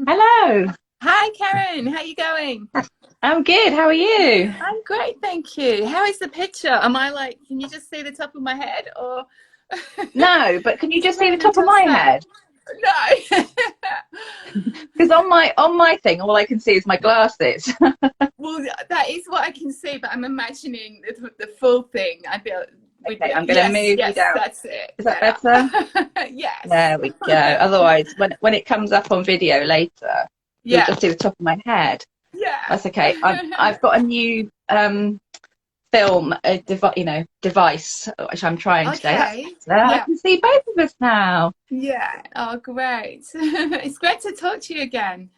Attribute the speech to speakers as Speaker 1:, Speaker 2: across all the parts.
Speaker 1: Hello.
Speaker 2: Hi, Karen. How you going?
Speaker 1: I'm good. How are you?
Speaker 2: I'm great, thank you. How is the picture? Am I like, can you just see the top of my head or
Speaker 1: No, but can you
Speaker 2: is it
Speaker 1: just see the
Speaker 2: raining
Speaker 1: top of
Speaker 2: till
Speaker 1: my
Speaker 2: set?
Speaker 1: head?
Speaker 2: No.
Speaker 1: Because on my thing, all I can see is my glasses.
Speaker 2: Well, that is what I can see, but I'm imagining the full thing. I feel with
Speaker 1: Okay,
Speaker 2: the
Speaker 1: I'm going to
Speaker 2: yes,
Speaker 1: move you
Speaker 2: yes,
Speaker 1: down.
Speaker 2: that's it.
Speaker 1: Is that
Speaker 2: Better.
Speaker 1: better?
Speaker 2: Yes.
Speaker 1: There we go. Otherwise, when it comes up on video later, you'll
Speaker 2: Yeah.
Speaker 1: just see the top of my head.
Speaker 2: Yeah.
Speaker 1: That's okay. I've got a new film, device which I'm trying today. That's
Speaker 2: Okay.
Speaker 1: better. I
Speaker 2: Yeah.
Speaker 1: can see both of us now.
Speaker 2: Yeah. Oh, great. It's great to talk to you again.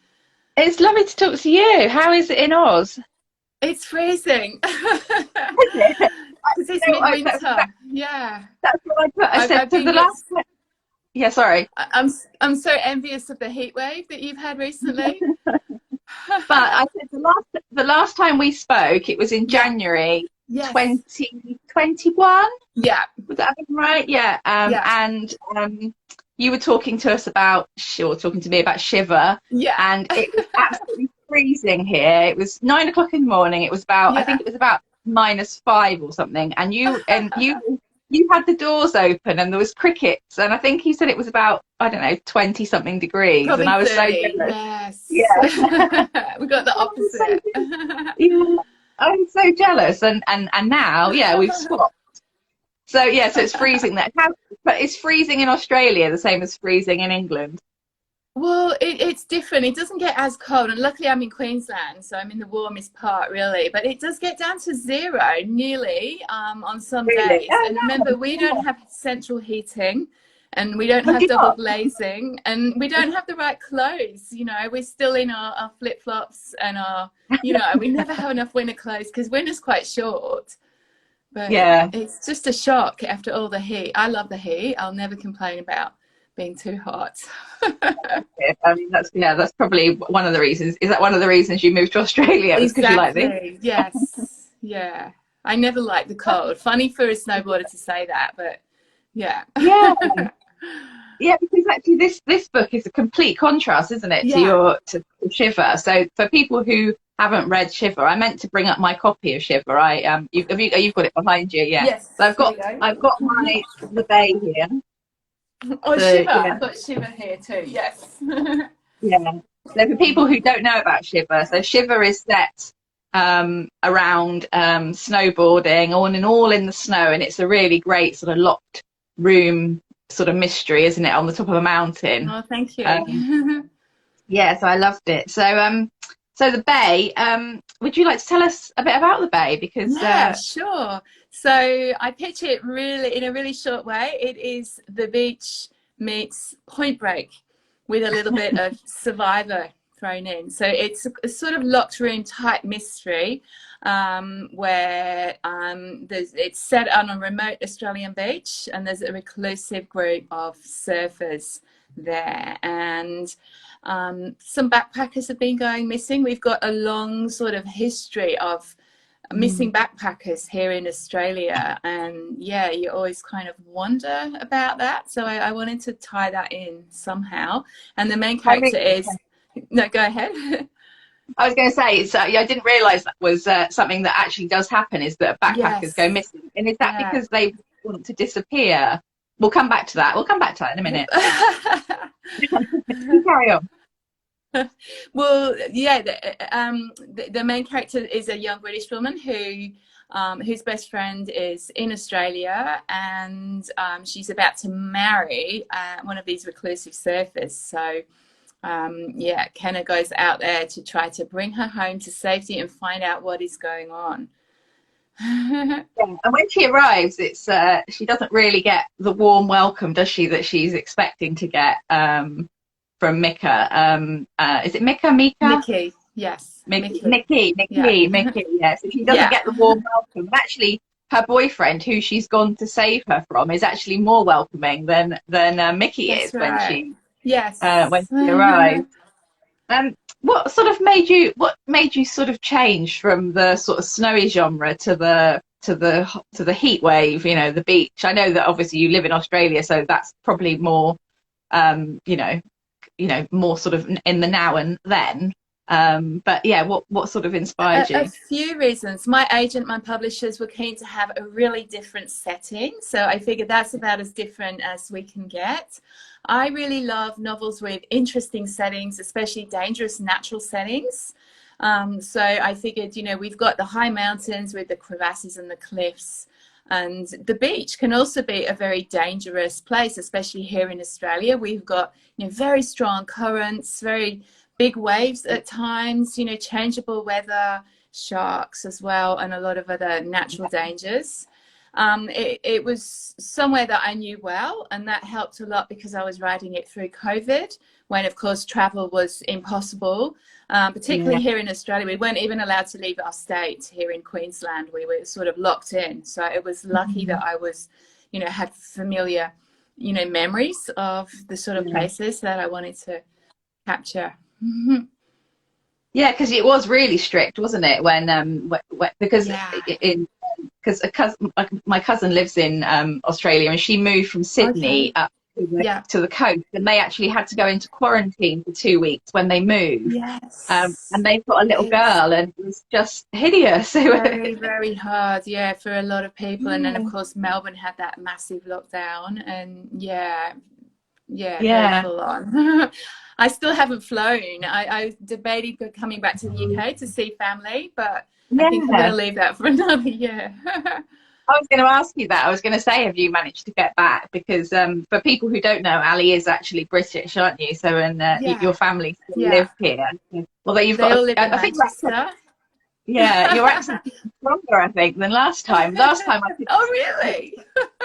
Speaker 1: It's lovely to talk to you. How is it in Oz?
Speaker 2: It's freezing
Speaker 1: Is it?
Speaker 2: because it's
Speaker 1: That's
Speaker 2: midwinter. Yeah,
Speaker 1: That's what I put. I said
Speaker 2: I've
Speaker 1: for
Speaker 2: been
Speaker 1: the last. Yeah, sorry.
Speaker 2: I'm so envious of the heat wave that you've had recently.
Speaker 1: But I said the last time we spoke, it was in
Speaker 2: Yeah.
Speaker 1: January
Speaker 2: Yes.
Speaker 1: 2021.
Speaker 2: Yeah.
Speaker 1: Was that right? Yeah.
Speaker 2: Yeah.
Speaker 1: And you were talking to us about, or talking to me about Shiver,
Speaker 2: Yeah.
Speaker 1: and it was absolutely freezing here. It was 9 o'clock in the morning. It was about, I
Speaker 2: Yeah.
Speaker 1: think it was about -5 or something. And you had the doors open, and there was crickets, and I think he said it was about, I don't know, 20 something degrees, and
Speaker 2: Probably
Speaker 1: I was so
Speaker 2: 30.
Speaker 1: jealous.
Speaker 2: Yes.
Speaker 1: Yeah.
Speaker 2: We got the
Speaker 1: I was so
Speaker 2: opposite.
Speaker 1: yeah, I'm so jealous, and now, yeah, we've swapped. So yeah, so it's freezing there. But it's freezing in Australia, the same as freezing in England.
Speaker 2: Well, it's different. It doesn't get as cold, and luckily I'm in Queensland, so I'm in the warmest part, really. But it does get down to zero, nearly, on some
Speaker 1: Really?
Speaker 2: days. And
Speaker 1: Oh
Speaker 2: remember, we don't
Speaker 1: no.
Speaker 2: have central heating, and we don't
Speaker 1: Oh, do
Speaker 2: have
Speaker 1: you
Speaker 2: double
Speaker 1: not?
Speaker 2: glazing, and we don't have the right clothes. We're still in our flip flops and we never have enough winter clothes because winter's quite short. But
Speaker 1: Yeah.
Speaker 2: it's just a shock after all the heat. I love the heat. I'll never complain about being too hot.
Speaker 1: I mean, that's probably one of the reasons. Is that one of the reasons you moved to Australia? It was because you like this?
Speaker 2: Exactly. Yes. Yeah. I never liked the cold. Funny for a snowboarder to say that, but yeah.
Speaker 1: Yeah. Yeah, because actually this book is a complete contrast, isn't it, to
Speaker 2: Yeah.
Speaker 1: your to Shiver. So for people who haven't read Shiver, I meant to bring up my copy of Shiver. You've got it behind you, yeah. So
Speaker 2: Yes. Here we go.
Speaker 1: I've got my the Bay here.
Speaker 2: Oh,
Speaker 1: So
Speaker 2: Shiver.
Speaker 1: yeah,
Speaker 2: I've got Shiver here too. Yes.
Speaker 1: yeah. So for people who don't know about Shiver, so Shiver is set around snowboarding, all in the snow, and it's a really great sort of locked room sort of mystery, isn't it, on the top of a mountain?
Speaker 2: Oh, thank
Speaker 1: Um,
Speaker 2: you.
Speaker 1: yeah, so I loved it. So the Bay, would you like to tell us a bit about the Bay? Because
Speaker 2: Yeah, sure. So I pitch it really in a really short way. It is the beach meets Point Break with a little bit of Survivor thrown in. So it's a sort of locked room type mystery where it's set on a remote Australian beach and there's a reclusive group of surfers there. And some backpackers have been going missing. We've got a long sort of history of missing backpackers here in Australia, and yeah, you always kind of wonder about that. So I wanted to tie that in somehow. And the main
Speaker 1: I
Speaker 2: character
Speaker 1: really,
Speaker 2: is no, go ahead.
Speaker 1: I was going to say, yeah, I didn't realise that was something that actually does happen. Is that backpackers go
Speaker 2: Yes,
Speaker 1: missing, and is that
Speaker 2: yeah.
Speaker 1: because they want to disappear? We'll come back to that. We'll come back to that in a minute. You carry on.
Speaker 2: Well, yeah, the main character is a young British woman whose best friend is in Australia, and she's about to marry one of these reclusive surfers. So, yeah, Kenna goes out there to try to bring her home to safety and find out what is going on.
Speaker 1: Yeah. And when she arrives, it's she doesn't really get the warm welcome, does she, that she's expecting to get from Mika. Is it Mika? Mika?
Speaker 2: Mickey, yes,
Speaker 1: Mickey,
Speaker 2: Mickey,
Speaker 1: Mickey,
Speaker 2: yeah,
Speaker 1: Mickey, Mickey. Yeah. So she doesn't
Speaker 2: yeah,
Speaker 1: get the warm welcome. And actually, her boyfriend, who she's gone to save her from, is actually more welcoming than Mickey is
Speaker 2: that's right.
Speaker 1: when
Speaker 2: Yes.
Speaker 1: she arrives. What made you sort of change from the sort of snowy genre to the heat wave? You know, the beach. I know that obviously you live in Australia, so that's probably more, you know, more sort of in the now and then. But yeah, what sort of inspired
Speaker 2: A
Speaker 1: you?
Speaker 2: few reasons. My agent, my publishers were keen to have a really different setting. So I figured that's about as different as we can get. I really love novels with interesting settings, especially dangerous natural settings. So I figured, we've got the high mountains with the crevasses and the cliffs. And the beach can also be a very dangerous place, especially here in Australia. We've got, very strong currents, very big waves at times, changeable weather, sharks as well, and a lot of other natural dangers. It was somewhere that I knew well, and that helped a lot because I was writing it through COVID, when of course travel was impossible, particularly here in Australia. We weren't even allowed to leave our state here in Queensland. We were sort of locked in. So it was lucky that I was, had familiar, memories of the sort of places that I wanted to capture.
Speaker 1: Yeah, because it was really strict, wasn't it? Because my cousin lives in Australia, and she moved from Sydney up to the coast, and they actually had to go into quarantine for 2 weeks when they moved.
Speaker 2: Yes.
Speaker 1: And they've got a little girl, and it was just hideous.
Speaker 2: Very, very hard, for a lot of people. And then, of course, Melbourne had that massive lockdown, and very full on. I still haven't flown. I debated coming back to the UK to see family, but I think I'm going to leave that for another year.
Speaker 1: I was going to ask you that. I was going to say, have you managed to get back? Because for people who don't know, Allie is actually British, aren't you? So, your family still live here. Although you've got,
Speaker 2: all live in Manchester.
Speaker 1: Your accent is stronger, I think, than last time. Last time I could...
Speaker 2: Oh, really?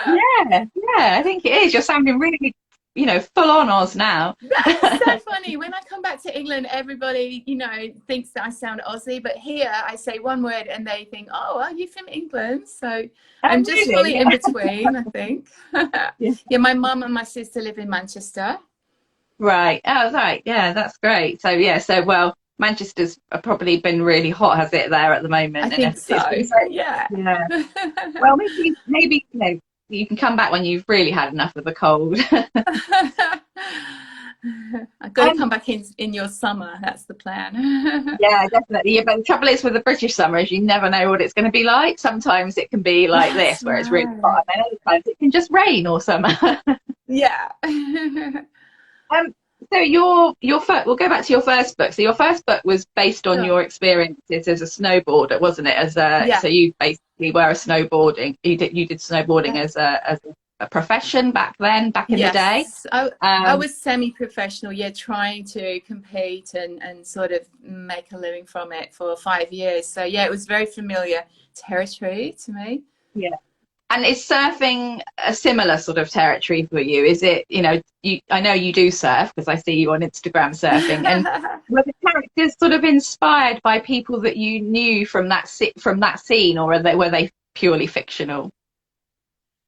Speaker 1: Yeah, I think it is. You're sounding really, full on Oz now.
Speaker 2: That's so funny. When I come back to England, everybody, thinks that I sound Aussie, but here I say one word and they think, oh, are you from England? So I'm just fully in between, I think. My mum and my sister live in Manchester.
Speaker 1: Right. Oh, right. Yeah, that's great. So, well, Manchester's probably been really hot, has it, there at the moment?
Speaker 2: I think so. Yeah.
Speaker 1: Well, maybe you can come back when you've really had enough of the cold.
Speaker 2: I've got to come back in your summer. That's the plan.
Speaker 1: Yeah, definitely. Yeah, but the trouble is with the British summer is you never know what it's going to be like. Sometimes it can be like this, where it's really hot, and then other times it can just rain all summer.
Speaker 2: Yeah.
Speaker 1: So we'll go back to your first book. So your first book was based on your experiences as a snowboarder, wasn't it? So you basically were you did snowboarding as a profession back in the day.
Speaker 2: I was semi-professional, trying to compete and sort of make a living from it for 5 years. So it was very familiar territory to me. Yeah.
Speaker 1: And is surfing a similar sort of territory for you? Is it, I know you do surf because I see you on Instagram surfing, and were the characters sort of inspired by people that you knew from that scene, or were they purely fictional?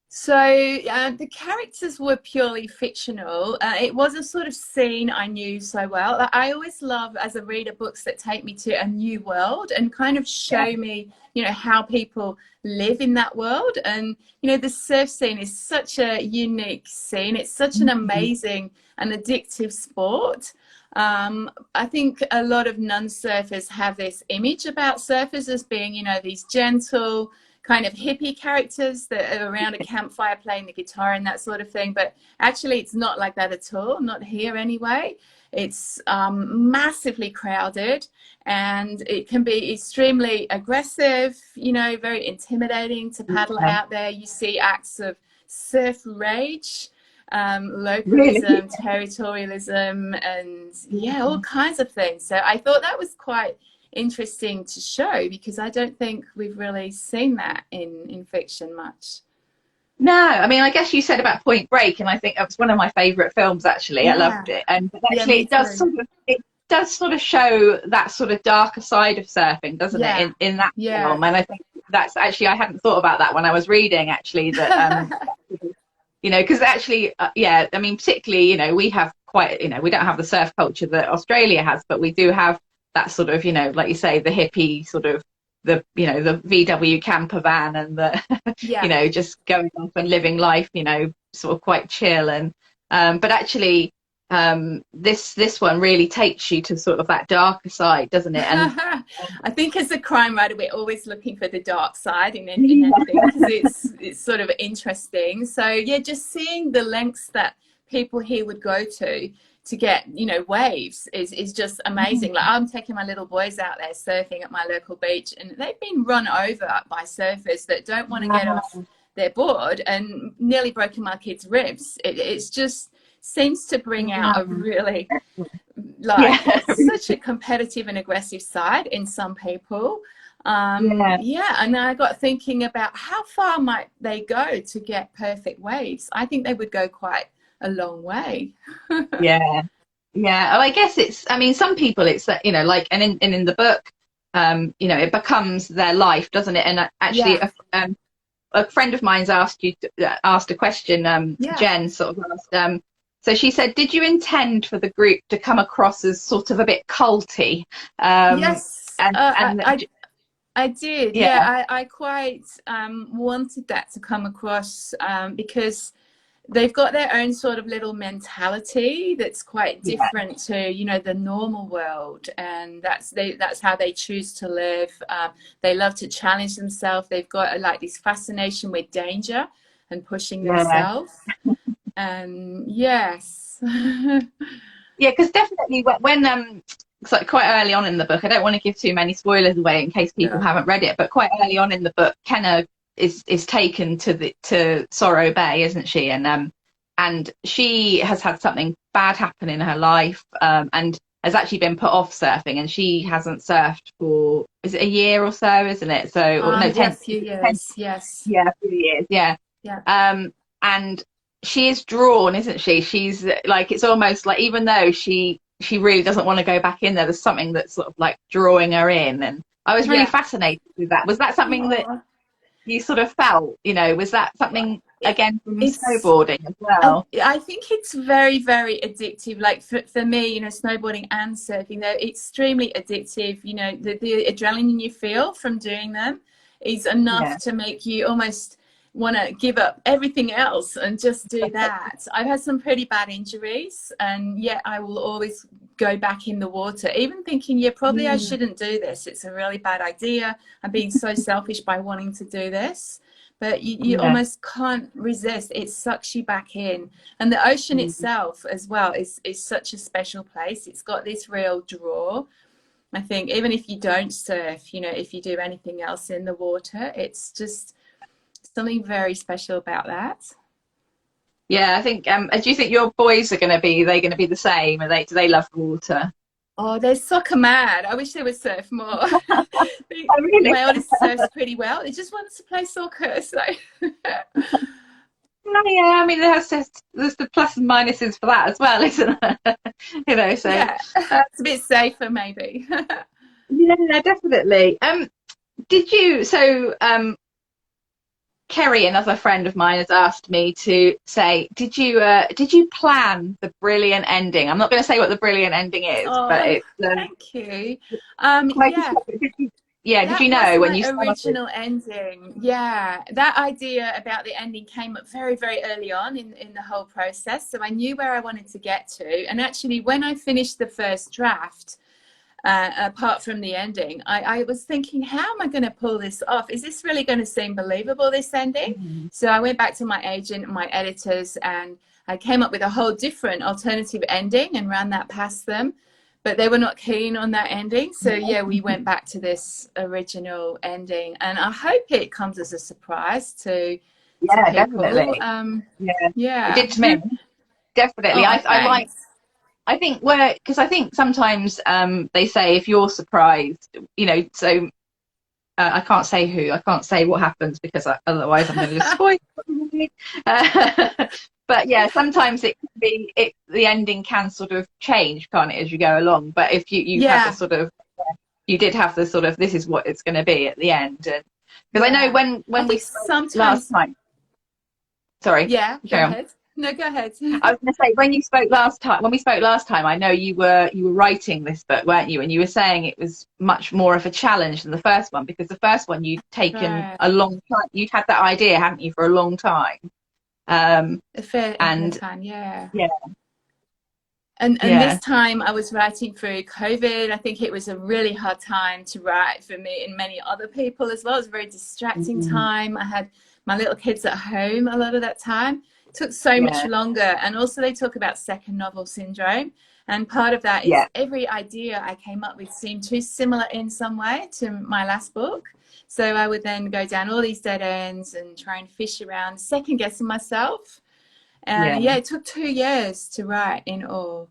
Speaker 2: So the characters were purely fictional. It was a sort of scene I knew so well. I always love, as a reader, books that take me to a new world and kind of show me, how people live in that world. And, the surf scene is such a unique scene. It's such an amazing and addictive sport. I think a lot of non-surfers have this image about surfers as being, these gentle, kind of hippie characters that are around a campfire playing the guitar and that sort of thing. But actually, it's not like that at all, not here anyway. It's massively crowded, and it can be extremely aggressive, very intimidating to paddle out there. You see acts of surf rage, localism, territorialism, and all kinds of things. So I thought that was quite interesting to show, because I don't think we've really seen that in fiction much.
Speaker 1: No, I mean, I guess you said about Point Break, and I think that was one of my favourite films, actually. I loved it. And actually it does sort of show that sort of darker side of surfing, doesn't it, in that film? And I think that's actually, I hadn't thought about that when I was reading, actually, that because actually I mean, particularly, we have quite, we don't have the surf culture that Australia has, but we do have that sort of, like you say, the hippie sort of, the the VW camper van and the just going off and living life, sort of quite chill. And but actually this one really takes you to sort of that darker side, doesn't it? And
Speaker 2: I think as a crime writer, we're always looking for the dark side in anything, because it's sort of interesting. So yeah, just seeing the lengths that people here would go to get, you know, waves is just amazing. Like, I'm taking my little boys out there surfing at my local beach, and they've been run over by surfers that don't want to get off their board, and nearly broken my kids' ribs. It's just seems to bring out a really, like, such a competitive and aggressive side in some people. Yeah, and I got thinking about how far might they go to get perfect waves. I think they would go quite a long way.
Speaker 1: yeah. Well, I guess I mean, some people it's that, you know, like, and in the book, you know, it becomes their life, doesn't it? And actually, a friend of mine's asked a question, Jen sort of asked, so she said, did you intend for the group to come across as sort of a bit culty?
Speaker 2: Yes,
Speaker 1: and
Speaker 2: I did. Yeah, I quite wanted that to come across, because they've got their own sort of little mentality that's quite different to, you know, the normal world, and that's how they choose to live. They love to challenge themselves. They've got like this fascination with danger and pushing themselves. And yes.
Speaker 1: Yeah, because definitely when it's like quite early on in the book, I don't want to give too many spoilers away in case people haven't read it, but quite early on in the book, Kenna is taken to Sorrow Bay, isn't she? And she has had something bad happen in her life, and has actually been put off surfing, and she hasn't surfed for, is it a year or so, isn't it? So, or no, 10,
Speaker 2: few years. Yes.
Speaker 1: Yeah, a few years. Yeah. And she is drawn, isn't she? She's like, it's almost like, even though she really doesn't want to go back in there's something that's sort of like drawing her in. And I was really fascinated with that. Was that something that you sort of felt, you know, was that something again from snowboarding as well?
Speaker 2: I think it's very, very addictive. Like for me, you know, snowboarding and surfing, they're extremely addictive. You know, the adrenaline you feel from doing them is enough to make you almost want to give up everything else and just do that. I've had some pretty bad injuries, and yet I will always go back in the water, even thinking, probably I shouldn't do this. It's a really bad idea. I'm being so selfish by wanting to do this. But you almost can't resist. It sucks you back in. And the ocean itself as well is such a special place. It's got this real draw. I think even if you don't surf, you know, if you do anything else in the water, it's just something very special about that.
Speaker 1: Yeah, I think, do you think your boys are going to be the same? Do they love water?
Speaker 2: Oh, they're soccer mad. I wish they would surf more.
Speaker 1: Really?
Speaker 2: My oldest surfs pretty well. They just want to play soccer. So.
Speaker 1: No, yeah, I mean, there's the plus and minuses for that as well, isn't it? You know, so
Speaker 2: it's a bit safer, maybe.
Speaker 1: Yeah, definitely. Did you? So, Kerry, another friend of mine, has asked me to say, did you plan the brilliant ending? I'm not going to say what the brilliant ending is, but it's
Speaker 2: thank you.
Speaker 1: Did you know when you
Speaker 2: started? Original ending? Yeah, that idea about the ending came up very, very early on in the whole process. So I knew where I wanted to get to, and actually, when I finished the first draft, apart from the ending, I was thinking, how am I going to pull this off? Is this really going to seem believable, this ending? So I went back to my agent and my editors, and I came up with a whole different alternative ending and ran that past them, but they were not keen on that ending. So yeah, we went back to this original ending, and I hope it comes as a surprise to people.
Speaker 1: Definitely. It did to me. Definitely. I think because I think sometimes they say if you're surprised, you know, so I can't say who, I can't say what happens because otherwise I'm going to just spoil it. But yeah, sometimes it can be, the ending can sort of change, can't it, as you go along? But if you have the sort of, you did have the sort of, this is what it's going to be at the end. Because I know when we spoke last time. Sorry.
Speaker 2: Yeah, go ahead. No, go ahead.
Speaker 1: I was going to say, when we spoke last time, I know you were writing this book, weren't you? And you were saying it was much more of a challenge than the first one, because the first one you'd taken a long time. You'd had that idea, hadn't you, for a long time?
Speaker 2: A fair time, yeah. And
Speaker 1: Yeah.
Speaker 2: this time I was writing through COVID. I think it was a really hard time to write for me and many other people as well. It was a very distracting
Speaker 1: Mm,
Speaker 2: time. I had my little kids at home a lot of that time. It took so much
Speaker 1: yeah.
Speaker 2: longer. And also they talk about second novel syndrome. And part of that is
Speaker 1: Yeah.
Speaker 2: every idea I came up with seemed too similar in some way to my last book. So I would then go down all these dead ends and try and fish around, second guessing myself.
Speaker 1: Yeah.
Speaker 2: And yeah, it took 2 years to write in all.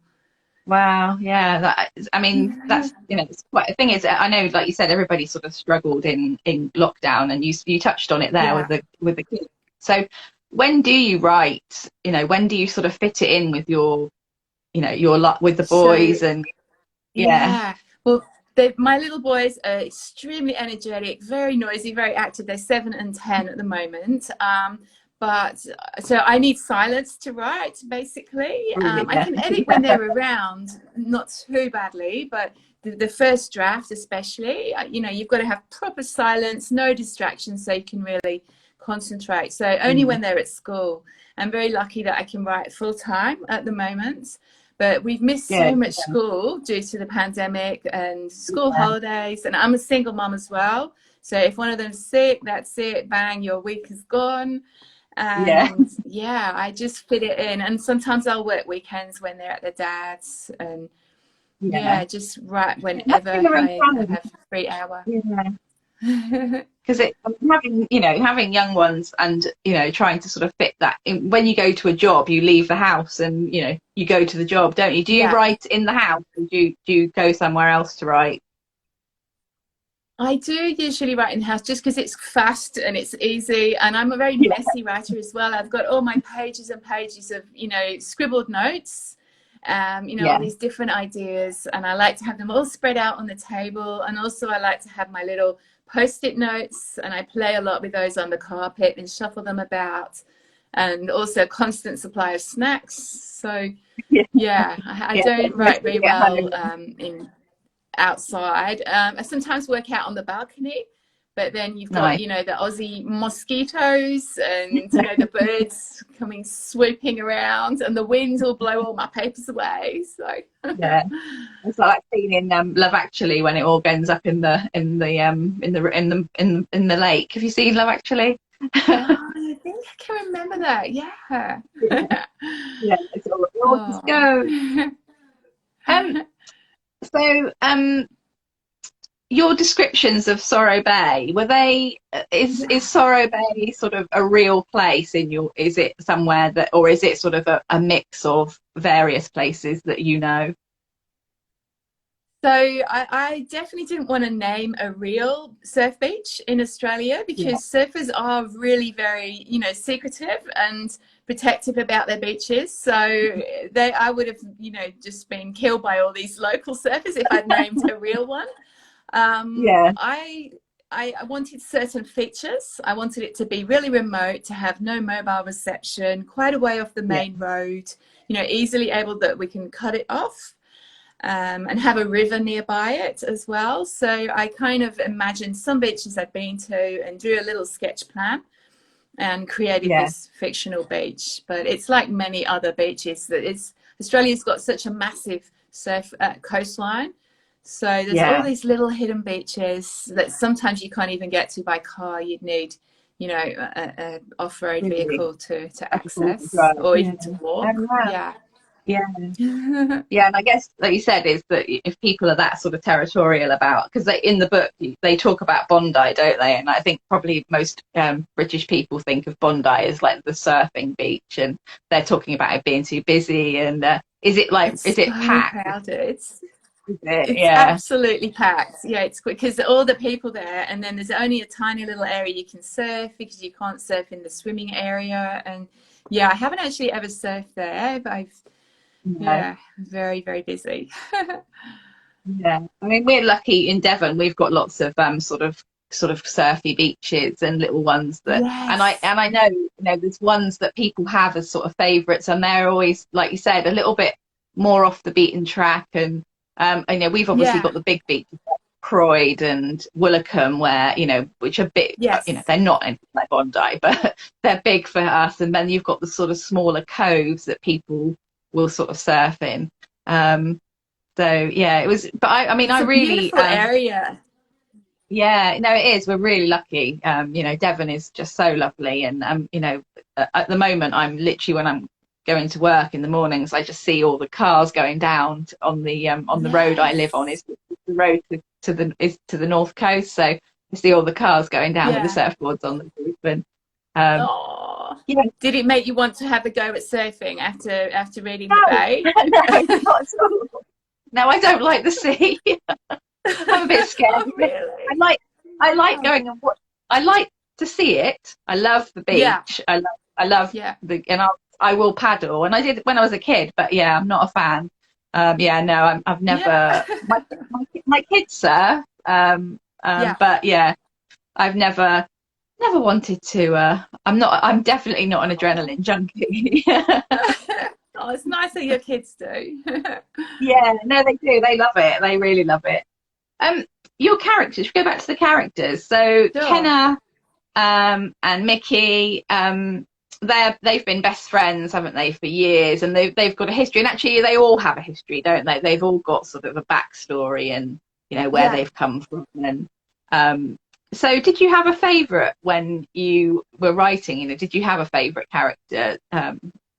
Speaker 1: Wow. Yeah. I mean, that's, it's quite, the thing is, I know, like you said, everybody sort of struggled in lockdown, and you touched on it there
Speaker 2: Yeah.
Speaker 1: with the kids. So when do you write, when do you sort of fit it in with your lot with the
Speaker 2: So
Speaker 1: boys and yeah.
Speaker 2: yeah, well, my little boys are extremely energetic, very noisy, very active. They're 7 and 10 at the moment. But so I need silence to write, basically.
Speaker 1: Really,
Speaker 2: I
Speaker 1: yeah.
Speaker 2: can edit when they're around, not too badly, but the first draft, especially, you've got to have proper silence, no distractions, so you can really concentrate. So only
Speaker 1: Mm,
Speaker 2: when they're at school. I'm very lucky that I can write full time at the moment. But we've missed
Speaker 1: yeah.
Speaker 2: so much school due to the pandemic and school
Speaker 1: Yeah.
Speaker 2: holidays. And I'm a single mom as well. So if one of them's sick, that's it. Bang, your week is gone.
Speaker 1: Yeah.
Speaker 2: And yeah, I just fit it in. And sometimes I'll work weekends when they're at their dad's. And
Speaker 1: Yeah.
Speaker 2: yeah, just write
Speaker 1: It must be
Speaker 2: whenever
Speaker 1: very
Speaker 2: I
Speaker 1: challenging.
Speaker 2: have a free hour.
Speaker 1: Yeah. Because having young ones and trying to sort of fit that in, when you go to a job, you leave the house and you go to the job, don't you? Do you
Speaker 2: Yeah.
Speaker 1: write in the house, or do you go somewhere else to write?
Speaker 2: I do usually write in the house just because it's fast and it's easy. And I'm a very
Speaker 1: Yeah.
Speaker 2: messy writer as well. I've got all my pages and pages of, scribbled notes, all
Speaker 1: Yeah.
Speaker 2: these different ideas. And I like to have them all spread out on the table. And also I like to have my little post-it notes, and I play a lot with those on the carpet and shuffle them about. And also a constant supply of snacks. So
Speaker 1: Yeah.
Speaker 2: yeah, I
Speaker 1: Yeah.
Speaker 2: don't
Speaker 1: Most
Speaker 2: write
Speaker 1: people
Speaker 2: very
Speaker 1: get
Speaker 2: well
Speaker 1: home.
Speaker 2: in outside. I sometimes work out on the balcony, but then you've got,
Speaker 1: Nice.
Speaker 2: the Aussie mosquitoes and, the birds coming swooping around, and the wind will blow all my papers away. So,
Speaker 1: Yeah. It's like that scene in Love Actually when it all ends up in the lake. Have you seen Love Actually?
Speaker 2: oh, I think I can remember that. Yeah.
Speaker 1: Yeah, it's all just
Speaker 2: Oh.
Speaker 1: go. Um, so your descriptions of Sorrow Bay, were they is
Speaker 2: Yeah.
Speaker 1: Sorrow Bay sort of a real place in your, is it somewhere that, or is it sort of a mix of various places that you know?
Speaker 2: So I definitely didn't want to name a real surf beach in Australia,
Speaker 1: Yeah.
Speaker 2: because surfers are really very, secretive and protective about their beaches. So I would have, just been killed by all these local surfers if I'd named a real one.
Speaker 1: Yeah.
Speaker 2: I wanted certain features. I wanted it to be really remote, to have no mobile reception, quite a way off the
Speaker 1: Yeah.
Speaker 2: main road, easily able that we can cut it off, and have a river nearby it as well. So I kind of imagined some beaches I'd been to and drew a little sketch plan and created
Speaker 1: Yeah.
Speaker 2: this fictional beach. But it's like many other beaches, that Australia's got such a massive surf coastline. So there's all
Speaker 1: Yeah.
Speaker 2: these little hidden beaches that sometimes you can't even get to by car. You'd need, a off-road
Speaker 1: Really.
Speaker 2: vehicle to
Speaker 1: That's cool to
Speaker 2: access,
Speaker 1: drive.
Speaker 2: or
Speaker 1: Yeah.
Speaker 2: even to
Speaker 1: Oh
Speaker 2: walk.
Speaker 1: wow.
Speaker 2: Yeah.
Speaker 1: Yeah. Yeah, and I guess, like you said, is that if people are that sort of territorial about, because they in the book they talk about Bondi, don't they? And I think probably most British people think of Bondi as like the surfing beach, and they're talking about it being too busy. And is
Speaker 2: It's
Speaker 1: it
Speaker 2: so
Speaker 1: packed?
Speaker 2: crowded.
Speaker 1: Is it?
Speaker 2: It's
Speaker 1: Yeah.
Speaker 2: absolutely packed. Yeah, it's because all the people there, and then there's only a tiny little area you can surf, because you can't surf in the swimming area. And yeah, I haven't actually ever surfed there, but
Speaker 1: No.
Speaker 2: yeah, very, very busy.
Speaker 1: Yeah. I mean, we're lucky in Devon. We've got lots of sort of surfy beaches and little ones that, and I
Speaker 2: Yes.
Speaker 1: and I know, there's ones that people have as sort of favorites, and they're always, like you said, a little bit more off the beaten track. And we've obviously
Speaker 2: Yeah.
Speaker 1: got the big beaches like Croyd and Willicombe, where which are big,
Speaker 2: Yes.
Speaker 1: they're not anything like Bondi, but they're big for us. And then you've got the sort of smaller coves that people will sort of surf in. So yeah, it was. But I mean,
Speaker 2: It's
Speaker 1: I
Speaker 2: a
Speaker 1: really,
Speaker 2: beautiful area.
Speaker 1: yeah, no, it is. We're really lucky. Devon is just so lovely, and at the moment, I'm literally when I'm going to work in the mornings, I just see all the cars going down on the road I live on.
Speaker 2: Yes.
Speaker 1: Is the road to the north coast, so I see all the cars going down with the
Speaker 2: Yeah.
Speaker 1: surfboards on the roof, and um,
Speaker 2: Oh,
Speaker 1: yeah,
Speaker 2: did it make you want to have a go at surfing after reading the
Speaker 1: no,
Speaker 2: Bay?
Speaker 1: no, not at all. No, I don't like the sea. I'm a bit scared.
Speaker 2: Oh, really?
Speaker 1: I like
Speaker 2: Oh.
Speaker 1: going and watch. I like to see it. I love the
Speaker 2: Yeah,
Speaker 1: beach. I love
Speaker 2: yeah,
Speaker 1: I will paddle, and I did when I was a kid. But yeah, I'm not a fan. Yeah, no, I've
Speaker 2: yeah,
Speaker 1: never. My kids surf.
Speaker 2: yeah.
Speaker 1: But yeah, I've never wanted to. I'm not. I'm definitely not an
Speaker 2: Oh.
Speaker 1: adrenaline junkie.
Speaker 2: Oh, it's nice that your kids do.
Speaker 1: Yeah, no, they do. They love it. They really love it. Um, your characters. We go back to the characters. So
Speaker 2: Sure.
Speaker 1: Kenna, and Mickey, they've been best friends, haven't they, for years, and they've got a history. And actually, they all have a history, don't they? They've all got sort of a backstory and where
Speaker 2: Yeah.
Speaker 1: they've come from. And so, did you have a favourite when you were writing? Did you have a favourite character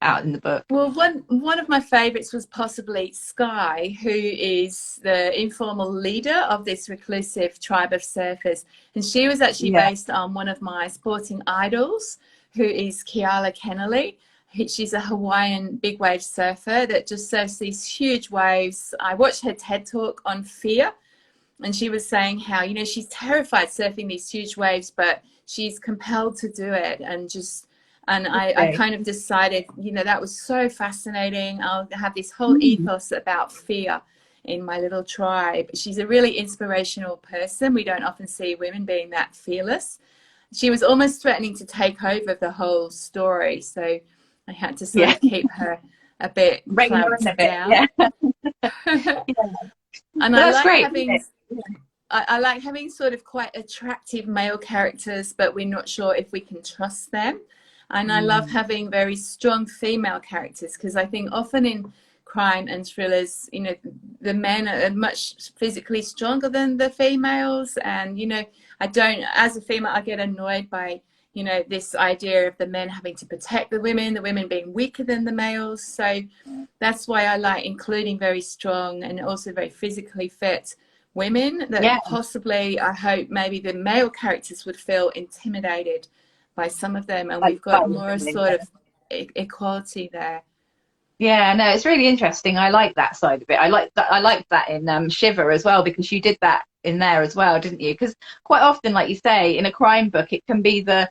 Speaker 1: out in the book?
Speaker 2: Well, one of my favourites was possibly Sky, who is the informal leader of this reclusive tribe of surfers. And she was actually
Speaker 1: Yeah,
Speaker 2: based on one of my sporting idols, who is Keala Kennelly. She's a Hawaiian big wave surfer that just surfs these huge waves. I watched her TED talk on fear, and she was saying how, she's terrified surfing these huge waves, but she's compelled to do it. And I
Speaker 1: okay.
Speaker 2: kind of decided, that was so fascinating. I'll have this whole
Speaker 1: Mm,
Speaker 2: ethos about fear in my little tribe. She's a really inspirational person. We don't often see women being that fearless. She was almost threatening to take over the whole story, so I had to sort
Speaker 1: yeah,
Speaker 2: of keep her a bit
Speaker 1: rein her in
Speaker 2: clamped
Speaker 1: a bit.
Speaker 2: down.
Speaker 1: Yeah,
Speaker 2: And
Speaker 1: but
Speaker 2: I
Speaker 1: that's
Speaker 2: like
Speaker 1: great, isn't
Speaker 2: having
Speaker 1: it?
Speaker 2: I like having sort of quite attractive male characters, but we're not sure if we can trust them. And I love
Speaker 1: Mm,
Speaker 2: having very strong female characters, because I think often in crime and thrillers, the men are much physically stronger than the females. And, I don't, as a female, I get annoyed by, this idea of the men having to protect the women being weaker than the males. So that's why I like including very strong and also very physically fit women, that
Speaker 1: yeah,
Speaker 2: possibly, I hope, maybe the male characters would feel intimidated by some of them, and
Speaker 1: like
Speaker 2: we've got
Speaker 1: both.
Speaker 2: more sort of equality there.
Speaker 1: Yeah, no, it's really interesting. I like that side of it. I liked that in Shiver as well, because you did that in there as well, didn't you? Because quite often, like you say, in a crime book, it can be the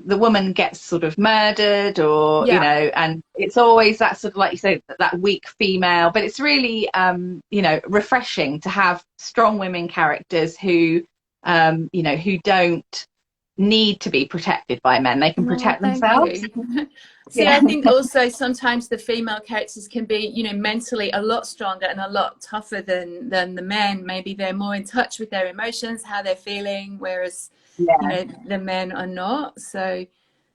Speaker 1: woman gets sort of murdered, or
Speaker 2: Yeah,
Speaker 1: and it's always that sort of, like you say, that weak female. But it's really refreshing to have strong women characters who don't need to be protected by men. They can
Speaker 2: well,
Speaker 1: protect
Speaker 2: thank
Speaker 1: themselves.
Speaker 2: you. See,
Speaker 1: Yeah,
Speaker 2: I think also sometimes the female characters can be, mentally a lot stronger and a lot tougher than the men. Maybe they're more in touch with their emotions, how they're feeling, whereas
Speaker 1: yeah,
Speaker 2: the men are not. So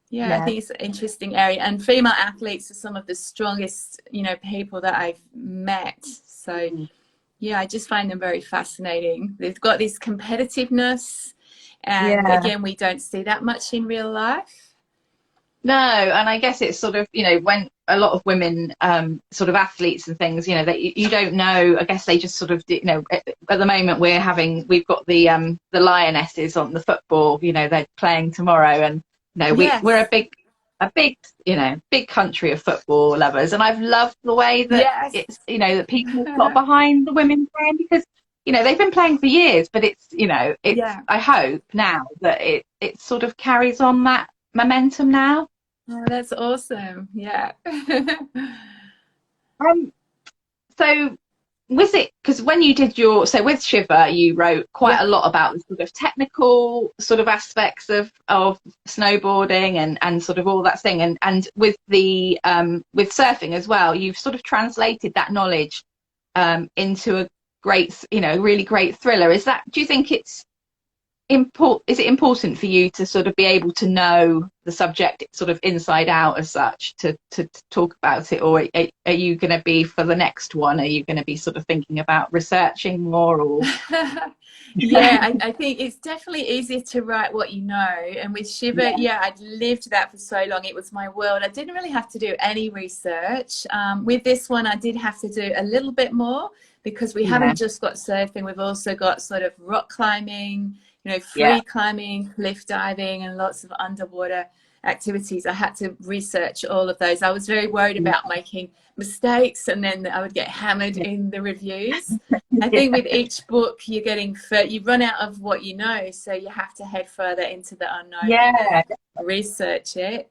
Speaker 2: yeah, I
Speaker 1: yeah.
Speaker 2: think it's an interesting area. And female athletes are some of the strongest, people that I've met. So yeah, I just find them very fascinating. They've got this competitiveness, and
Speaker 1: Yeah.
Speaker 2: again, we don't see that much in real life.
Speaker 1: No, and I guess it's sort of, when a lot of women, sort of athletes and things, that you don't know. I guess they just sort of, at the moment we've got the Lionesses on the football, they're playing tomorrow, and we're
Speaker 2: Yes,
Speaker 1: big country of football lovers, and I've loved the way that
Speaker 2: yes,
Speaker 1: it's, that people have got behind the women playing, because they've been playing for years, but it's
Speaker 2: yeah.
Speaker 1: I hope now that it sort of carries on that momentum now.
Speaker 2: Oh, that's awesome. Yeah.
Speaker 1: Um, so was it because when you did with Shiver, you wrote quite
Speaker 2: Yeah.
Speaker 1: a lot about the sort of technical sort of aspects of snowboarding and sort of all that thing, and with the with surfing as well, you've sort of translated that knowledge into a really great thriller. Do you think is it important for you to sort of be able to know the subject sort of inside out as such to talk about it, or are you going to be, for the next one, are you going to be sort of thinking about researching more, or
Speaker 2: Yeah, I think it's definitely easier to write what you know. And with Shiver,
Speaker 1: yeah,
Speaker 2: yeah, I'd lived that for so long. It was my world. I didn't really have to do any research. With this one, I did have to do a little bit more because we
Speaker 1: yeah,
Speaker 2: haven't just got surfing. We've also got sort of rock climbing,
Speaker 1: yeah,
Speaker 2: free climbing, cliff diving, and lots of underwater activities. I had to research all of those. I was very worried about making mistakes, and then I would get hammered in the reviews. I think with each book, you run out of what you know, so you have to head further into the unknown and
Speaker 1: yeah,
Speaker 2: then research it.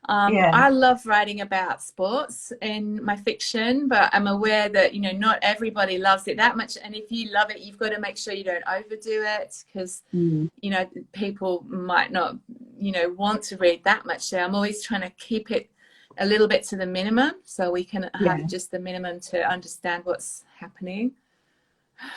Speaker 1: yeah,
Speaker 2: I love writing about sports in my fiction, but I'm aware that not everybody loves it that much. And if you love it, you've got to make sure you don't overdo it, because
Speaker 1: mm,
Speaker 2: people might not want to read that much. So I'm always trying to keep it a little bit to the minimum, so we can have
Speaker 1: yeah.
Speaker 2: just the minimum to understand what's happening.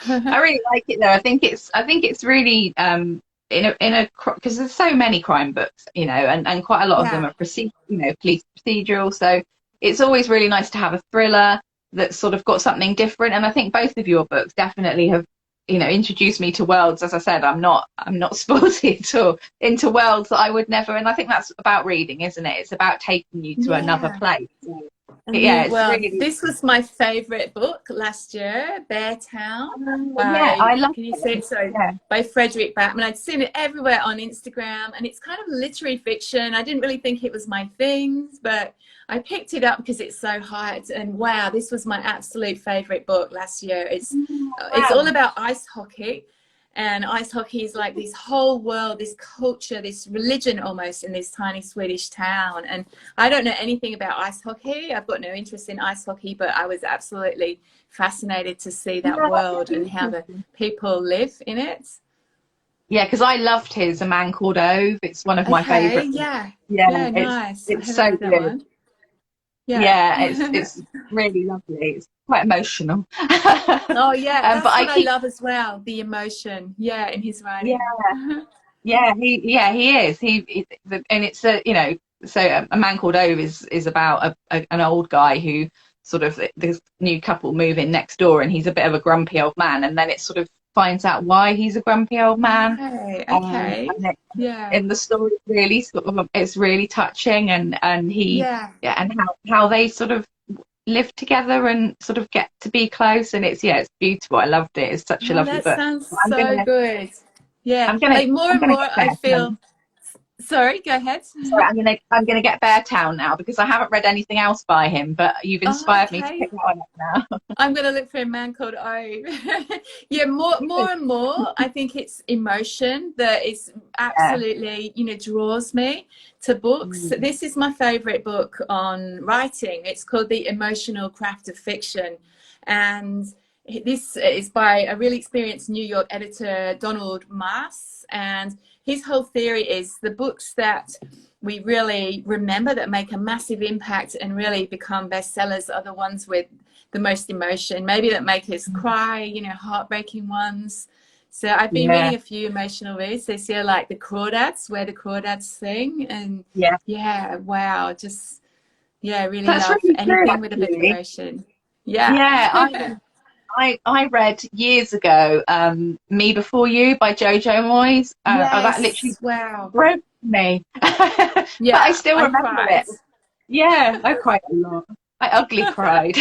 Speaker 1: I really like it though. I think it's really in a because there's so many crime books, and quite a lot of them
Speaker 2: Yeah.
Speaker 1: are police procedural. So it's always really nice to have a thriller that's sort of got something different. And I think both of your books definitely have, introduced me to worlds. As I said, I'm not sporty at all, into worlds that I would never. And I think that's about reading, isn't it? It's about taking you to another
Speaker 2: Yeah.
Speaker 1: place. So,
Speaker 2: A
Speaker 1: yeah,
Speaker 2: new
Speaker 1: it's
Speaker 2: world.
Speaker 1: really.
Speaker 2: This was my favorite book last year, Bear Town,
Speaker 1: Yeah, I
Speaker 2: by,
Speaker 1: love
Speaker 2: can you see
Speaker 1: it.
Speaker 2: it? Sorry,
Speaker 1: Yeah.
Speaker 2: by Frederick Bateman. I'd seen it everywhere on Instagram, and it's kind of literary fiction. I didn't really think it was my thing, but I picked it up because it's so hyped. And wow, this was my absolute favorite book last year. It's all
Speaker 1: Wow.
Speaker 2: about ice hockey. And ice hockey is like this whole world, this culture, this religion almost in this tiny Swedish town. And I don't know anything about ice hockey. I've got no interest in ice hockey, but I was absolutely fascinated to see that
Speaker 1: Yeah, that's
Speaker 2: world
Speaker 1: really
Speaker 2: and how the
Speaker 1: interesting.
Speaker 2: people live in it.
Speaker 1: Yeah, because I loved his A Man Called Ove. It's one of my
Speaker 2: Okay,
Speaker 1: favourite books.
Speaker 2: yeah.
Speaker 1: Yeah,
Speaker 2: Yeah,
Speaker 1: it's
Speaker 2: nice. I
Speaker 1: it's
Speaker 2: haven't
Speaker 1: so
Speaker 2: read that
Speaker 1: good.
Speaker 2: one. Yeah.
Speaker 1: Yeah, it's really lovely. It's quite emotional.
Speaker 2: Oh, yeah,
Speaker 1: But
Speaker 2: that's
Speaker 1: I
Speaker 2: what I
Speaker 1: keep
Speaker 2: love as well, the emotion. Yeah, in his
Speaker 1: yeah,
Speaker 2: writing.
Speaker 1: he is. And it's A Man Called Ove is about an old guy who sort of, this new couple move in next door, and he's a bit of a grumpy old man, and then it sort of finds out why he's a grumpy old man.
Speaker 2: Right, okay.
Speaker 1: And
Speaker 2: Yeah,
Speaker 1: in the story, really sort of, it's really touching, and he,
Speaker 2: yeah.
Speaker 1: yeah, and how they sort of live together and sort of get to be close, and it's beautiful. I loved it. It's such a
Speaker 2: Oh,
Speaker 1: lovely
Speaker 2: that
Speaker 1: book.
Speaker 2: sounds
Speaker 1: I'm
Speaker 2: so
Speaker 1: gonna
Speaker 2: good. Yeah,
Speaker 1: I'm gonna
Speaker 2: like more
Speaker 1: I'm
Speaker 2: and
Speaker 1: gonna
Speaker 2: more
Speaker 1: get
Speaker 2: I
Speaker 1: Bear
Speaker 2: feel.
Speaker 1: Town.
Speaker 2: Sorry, go ahead.
Speaker 1: Sorry, I'm gonna get Bear Town now, because I haven't read anything else by him, but you've
Speaker 2: Oh,
Speaker 1: inspired me to pick
Speaker 2: okay.
Speaker 1: that one up now.
Speaker 2: I'm going to look for a man called O. Yeah, more and more, I think it's emotion that is
Speaker 1: Yeah.
Speaker 2: absolutely, draws me to books.
Speaker 1: Mm.
Speaker 2: This is my favorite book on writing. It's called The Emotional Craft of Fiction. And this is by a really experienced New York editor, Donald Maas. And his whole theory is the books that we really remember that make a massive impact and really become bestsellers are the ones with the most emotion, maybe that make us cry, heartbreaking ones. So I've been
Speaker 1: Yeah.
Speaker 2: reading a few emotional reads this year, like the Crawdads, where the Crawdads sing. And
Speaker 1: Yeah.
Speaker 2: yeah, wow, just, yeah, I really
Speaker 1: That's
Speaker 2: love
Speaker 1: really true,
Speaker 2: anything with a bit of
Speaker 1: actually.
Speaker 2: emotion. Yeah.
Speaker 1: Yeah, I read years ago, Me Before You by Jojo Moyes. That literally
Speaker 2: Yes, wow.
Speaker 1: broke me, but I
Speaker 2: Yeah,
Speaker 1: still
Speaker 2: I
Speaker 1: remember
Speaker 2: cried.
Speaker 1: it. Yeah, I cried a lot. I ugly cried.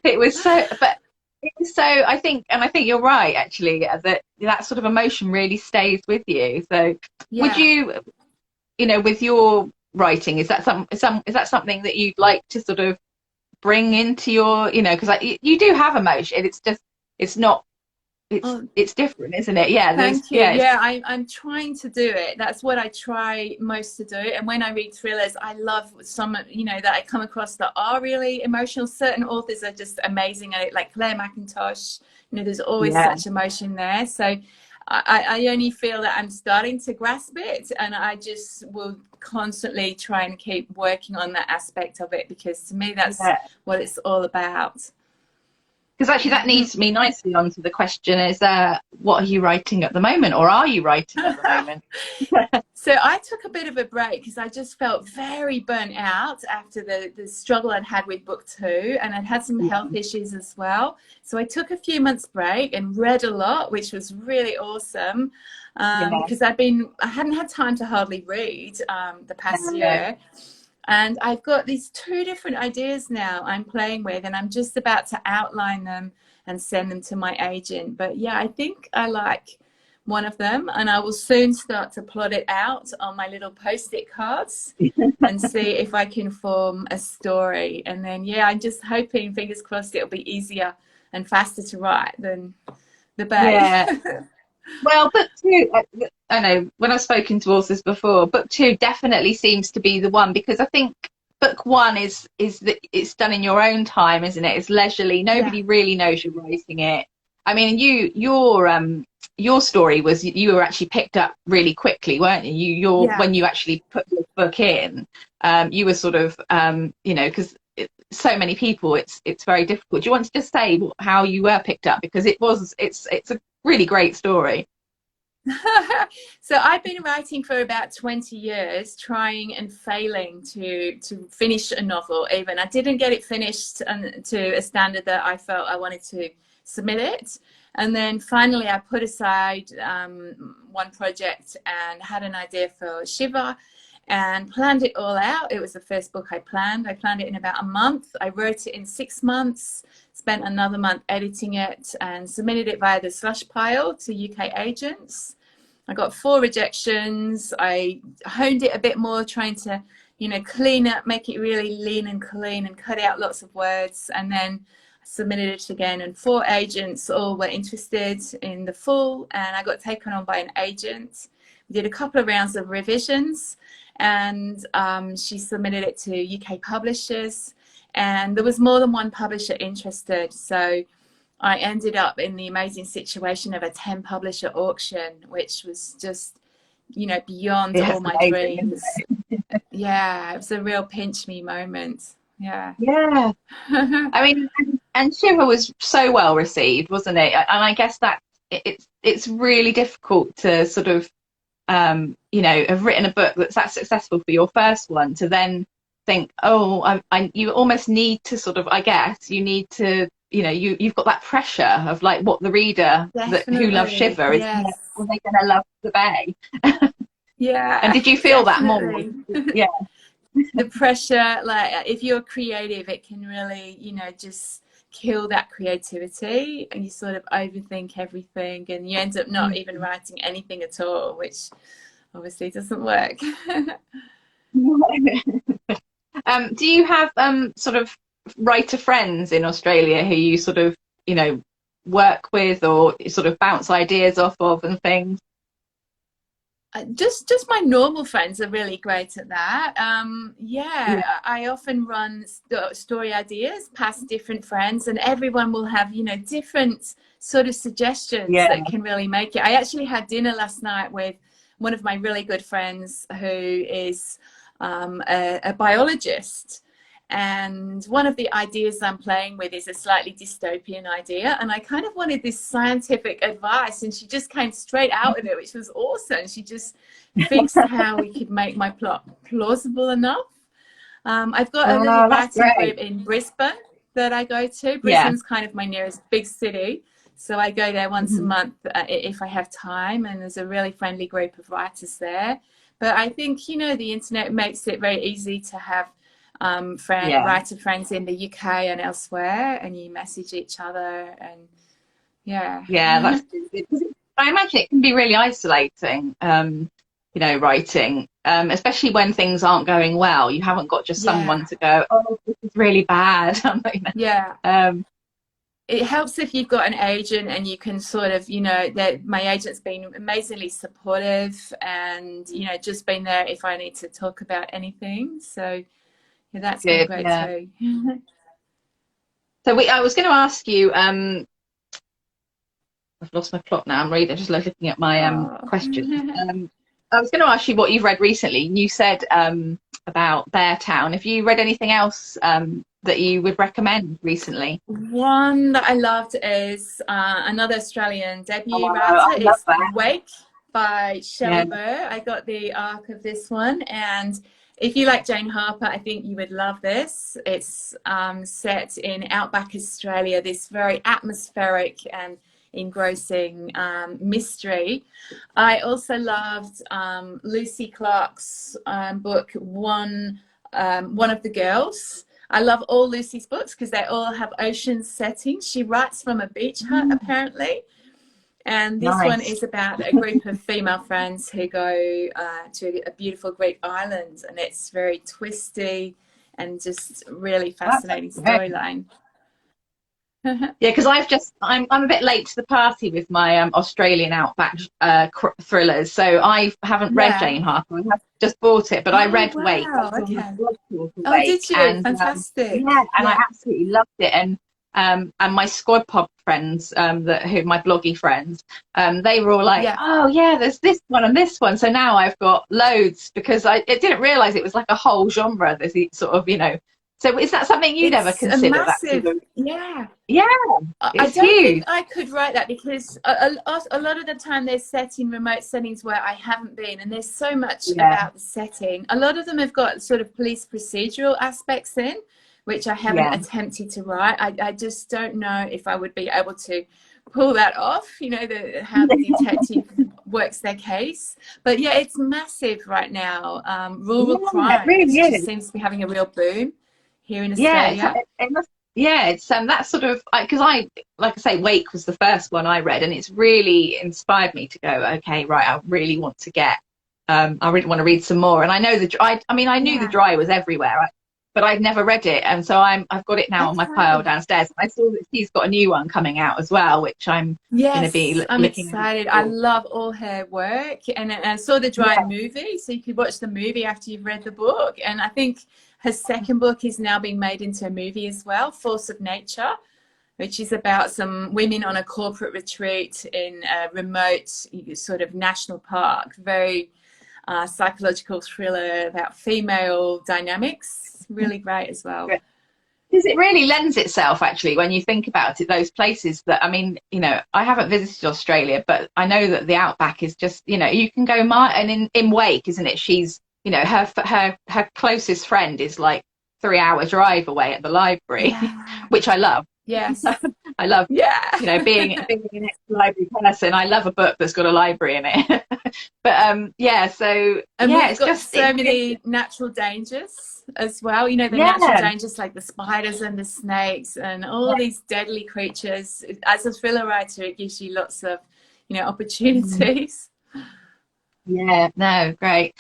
Speaker 1: It was so, but it was so. I think you're right, actually, that sort of emotion really stays with you. So, would
Speaker 2: Yeah.
Speaker 1: you, with your writing, is that something that you'd like to sort of bring into your, because you do have emotion. It's just, it's not,
Speaker 2: Oh,
Speaker 1: it's different, isn't it? Yeah,
Speaker 2: thank you.
Speaker 1: it's,
Speaker 2: Yeah, I'm trying to do it. That's what I try most to do. And when I read thrillers, I love some, that I come across that are really emotional. Certain authors are just amazing at it, like Claire McIntosh. There's always
Speaker 1: yeah,
Speaker 2: such emotion there. So I only feel that I'm starting to grasp it, and I just will constantly try and keep working on that aspect of it, because to me, that's
Speaker 1: yeah.
Speaker 2: what it's all about.
Speaker 1: Because actually that leads me nicely onto the question is, what are you writing at the moment, or are you writing at the moment?
Speaker 2: So I took a bit of a break because I just felt very burnt out after the struggle I'd had with book 2, and I'd had some health issues as well. So I took a few months break and read a lot, which was really awesome, because I hadn't had time to hardly read the past year. And I've got these 2 different ideas now I'm playing with, and I'm just about to outline them and send them to my agent. But yeah, I think I like one of them, and I will soon start to plot it out on my little post-it cards and see if I can form a story. And then, yeah, I'm just hoping, fingers crossed, it'll be easier and faster to write than the Bay.
Speaker 1: Yeah. Well, book 2, I know when I've spoken to authors before, book 2 definitely seems to be the one, because I think book 1 is that it's done in your own time, isn't it? It's leisurely. Nobody really knows you're writing it. I mean, your story was you were actually picked up really quickly, weren't you? When you actually put your book in, you were sort of, you know, because so many people, it's very difficult. Do you want to just say how you were picked up? Because it's a really great story.
Speaker 2: So I've been writing for about 20 years, trying and failing to finish a novel. Even I didn't get it finished to a standard that I felt I wanted to submit it. And then finally I put aside one project and had an idea for Shiver and planned it all out. It was the first book I planned. I planned it in about a month. I wrote it in 6 months, spent another month editing it, and submitted it via the slush pile to UK agents. I got 4 rejections. I honed it a bit more, trying to, you know, clean up, make it really lean and clean and cut out lots of words. And then I submitted it again, and 4 agents all were interested in the full, and I got taken on by an agent. We did a couple of rounds of revisions, and she submitted it to UK publishers, and there was more than one publisher interested. So I ended up in the amazing situation of a 10 publisher auction, which was just, you know, beyond all my dreams. Yeah, it was a real pinch me moment. Yeah.
Speaker 1: I mean, and Shiver was so well received, wasn't it? And I guess that it's really difficult to sort of you know, have written a book that's that successful for your first one to then think, oh, you almost need to sort of, I guess you need to, you know, you've got that pressure of like what the reader who loves Shiver is, are they going to love the Bay?
Speaker 2: Yeah.
Speaker 1: And did you feel that more? Yeah.
Speaker 2: The pressure, like if you're creative, it can really, you know, just kill that creativity, and you sort of overthink everything, and you end up not even writing anything at all, which obviously doesn't work.
Speaker 1: Do you have sort of writer friends in Australia who you sort of, you know, work with or sort of bounce ideas off of and things?
Speaker 2: Just my normal friends are really great at that. I often run story ideas past different friends, and everyone will have, you know, different sort of suggestions that can really make it. I actually had dinner last night with one of my really good friends who is a biologist, and one of the ideas I'm playing with is a slightly dystopian idea, and I kind of wanted this scientific advice, and she just came straight out with it, which was awesome. She just fixed how we could make my plot plausible enough. I've got a little writing group in Brisbane that I go to. Brisbane's kind of my nearest big city, so I go there once a month if I have time, and there's a really friendly group of writers there. But I think, you know, the internet makes it very easy to have writer friends in the UK and elsewhere, and you message each other, and that's good.
Speaker 1: I imagine it can be really isolating, you know, writing, especially when things aren't going well. You haven't got just someone to go, oh, this is really bad.
Speaker 2: It helps if you've got an agent, and you can sort of, you know, that my agent's been amazingly supportive, and, you know, just been there if I need to talk about anything. So yeah, that's been great too.
Speaker 1: So I was going to ask you, I've lost my plot now. I'm just looking at my question. I was going to ask you what you've read recently. You said about Beartown. Have you read anything else that you would recommend recently?
Speaker 2: One that I loved is another Australian
Speaker 1: Oh,
Speaker 2: debut
Speaker 1: I
Speaker 2: writer.
Speaker 1: love
Speaker 2: It's
Speaker 1: that.
Speaker 2: Wake by
Speaker 1: Yeah.
Speaker 2: Shelley Burr. I got the arc of this one, and if you like Jane Harper, I think you would love this. It's set in outback Australia, this very atmospheric and engrossing mystery. I also loved Lucy Clarke's book, One of the Girls. I love all Lucy's books because they all have ocean settings. She writes from a beach hut, apparently. And this one
Speaker 1: Nice.
Speaker 2: is about a group of female friends who go to a beautiful Greek island, and it's very twisty and just really fascinating storyline.
Speaker 1: Yeah, because I'm a bit late to the party with my Australian outback thrillers, so I haven't read
Speaker 2: Yeah.
Speaker 1: Jane Harper. I have just bought it, but I
Speaker 2: Oh,
Speaker 1: read Wake. I
Speaker 2: wow.
Speaker 1: was on the
Speaker 2: Okay.
Speaker 1: blog tour for
Speaker 2: Oh,
Speaker 1: Wake,
Speaker 2: did you?
Speaker 1: and
Speaker 2: Fantastic.
Speaker 1: yeah, and I
Speaker 2: Yeah.
Speaker 1: absolutely loved it. And my squad pop friends, who my bloggy friends, they were all like,
Speaker 2: Yeah.
Speaker 1: "Oh yeah, there's this one and this one." So now I've got loads because I didn't realize it was like a whole genre. There's sort of, So is that something you'd ever
Speaker 2: It's a
Speaker 1: consider? That sort
Speaker 2: massive,
Speaker 1: of,
Speaker 2: yeah.
Speaker 1: yeah,
Speaker 2: I
Speaker 1: it's
Speaker 2: don't think
Speaker 1: huge.
Speaker 2: I could write that because a lot of the time they're set in remote settings where I haven't been, and there's so much
Speaker 1: Yeah.
Speaker 2: about the setting. A lot of them have got sort of police procedural aspects in, which I haven't
Speaker 1: Yeah.
Speaker 2: attempted to write. I just don't know if I would be able to pull that off, how the detective works their case. But yeah, it's massive right now. Rural
Speaker 1: Yeah, it
Speaker 2: crime
Speaker 1: really
Speaker 2: just
Speaker 1: is.
Speaker 2: seems to be having a real boom here in
Speaker 1: Yeah,
Speaker 2: Australia.
Speaker 1: it must, yeah, it's that sort of, because like I say, Wake was the first one I read, and it's really inspired me to go, okay, right, I really want to I really want to read some more. And I know I mean, I knew The
Speaker 2: Yeah.
Speaker 1: Dry was everywhere, but I'd never read it, and so I've got it now on my pile
Speaker 2: Okay.
Speaker 1: downstairs. I saw that she's got a new one coming out as well, which I'm going to be
Speaker 2: Yes, I'm
Speaker 1: looking out
Speaker 2: excited. I
Speaker 1: for.
Speaker 2: love all her work, and I saw the Dry
Speaker 1: Yeah,
Speaker 2: movie, so you could watch the movie after you've read the book. And I think her second book is now being made into a movie as well, Force of Nature, which is about some women on a corporate retreat in a remote sort of national park. Very psychological thriller about female dynamics. Really great as well.
Speaker 1: because it really lends itself, actually, when you think about it, those places that, I mean, I haven't visited Australia, but I know that the outback is just, you can go and in Wake, isn't it? She's, her closest friend is like 3 hour drive away at the library,
Speaker 2: Yeah.
Speaker 1: which I love.
Speaker 2: Yes.
Speaker 1: I love,
Speaker 2: Yeah.
Speaker 1: being an ex-library person. I love a book that's got a library in it. But yeah, so
Speaker 2: And
Speaker 1: yeah,
Speaker 2: we've
Speaker 1: it's
Speaker 2: got
Speaker 1: just
Speaker 2: so many natural dangers as well. The natural
Speaker 1: yeah,
Speaker 2: dangers like the spiders and the snakes and all these deadly creatures. As a thriller writer, it gives you lots of, opportunities.
Speaker 1: yeah, no, great.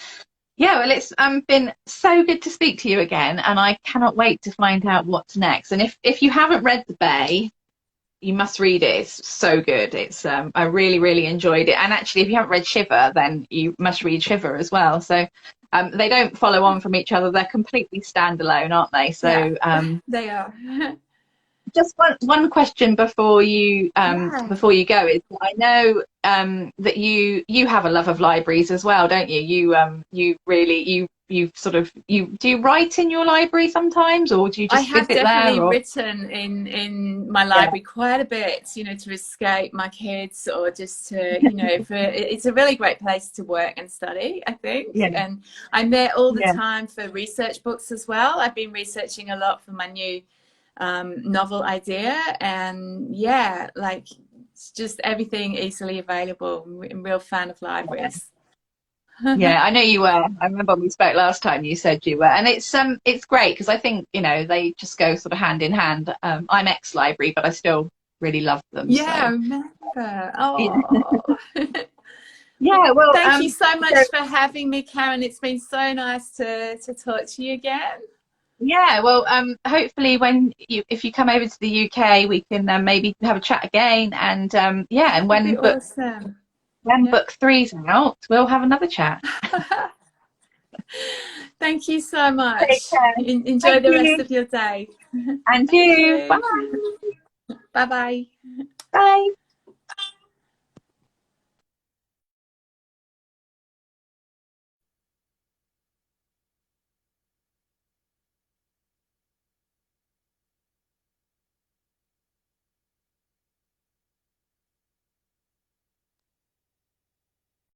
Speaker 1: Yeah, well, it's been so good to speak to you again, and I cannot wait to find out what's next. And if you haven't read The Bay, you must read it. It's so good. It's I really, really enjoyed it. And actually, if you haven't read Shiver, then you must read Shiver as well. So they don't follow on from each other. They're completely standalone, aren't they? So
Speaker 2: Yeah, they are.
Speaker 1: just one question
Speaker 2: Yeah.
Speaker 1: before you go is, I know that you have a love of libraries as well, don't you? You really you sort of do you write in your library sometimes, or do you
Speaker 2: I
Speaker 1: just
Speaker 2: have
Speaker 1: visit there?
Speaker 2: definitely
Speaker 1: Or
Speaker 2: written in my
Speaker 1: yeah,
Speaker 2: library quite a bit, to escape my kids or just to, it's a really great place to work and study, I think.
Speaker 1: yeah,
Speaker 2: And I'm there all the
Speaker 1: yeah,
Speaker 2: time for research books as well. I've been researching a lot for my new novel idea, and yeah, like it's just everything easily available. I'm a real fan of libraries.
Speaker 1: yeah. I know you were. I remember when we spoke last time. You said you were, and it's great because I think they just go sort of hand in hand. I'm ex-library, but I still really love them.
Speaker 2: Yeah, I
Speaker 1: So
Speaker 2: remember.
Speaker 1: yeah,
Speaker 2: Oh.
Speaker 1: yeah. Well,
Speaker 2: Thank you so much
Speaker 1: so,
Speaker 2: for having me, Karen. It's been so nice to talk to you again.
Speaker 1: yeah. Well, hopefully if you come over to the UK, we can maybe have a chat again. And yeah, and
Speaker 2: That'd be awesome.
Speaker 1: when
Speaker 2: Yeah.
Speaker 1: book three's out, we'll have another chat.
Speaker 2: Thank you so
Speaker 1: Take
Speaker 2: much.
Speaker 1: care.
Speaker 2: Enjoy
Speaker 1: Thank
Speaker 2: the rest
Speaker 1: you.
Speaker 2: of your day.
Speaker 1: And
Speaker 2: Thank
Speaker 1: you.
Speaker 2: you.
Speaker 1: Bye.
Speaker 2: Bye-bye.
Speaker 1: Bye.